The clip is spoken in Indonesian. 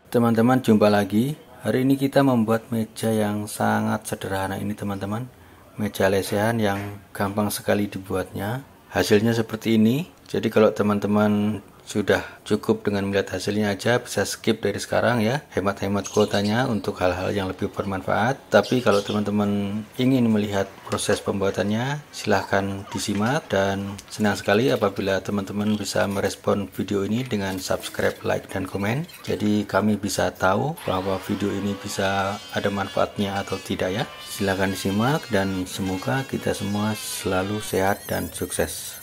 Teman-teman, jumpa lagi. Hari ini kita membuat meja yang sangat sederhana ini, teman-teman. Meja lesehan yang gampang sekali dibuatnya. Hasilnya seperti ini. Jadi kalau teman-teman sudah cukup dengan melihat hasilnya aja, bisa skip dari sekarang ya, hemat-hemat kuotanya untuk hal-hal yang lebih bermanfaat. Tapi kalau teman-teman ingin melihat proses pembuatannya, silahkan disimak, dan senang sekali apabila teman-teman bisa merespon video ini dengan subscribe, like, dan komen. Jadi kami bisa tahu bahwa video ini bisa ada manfaatnya atau tidak ya. Silahkan disimak dan semoga kita semua selalu sehat dan sukses.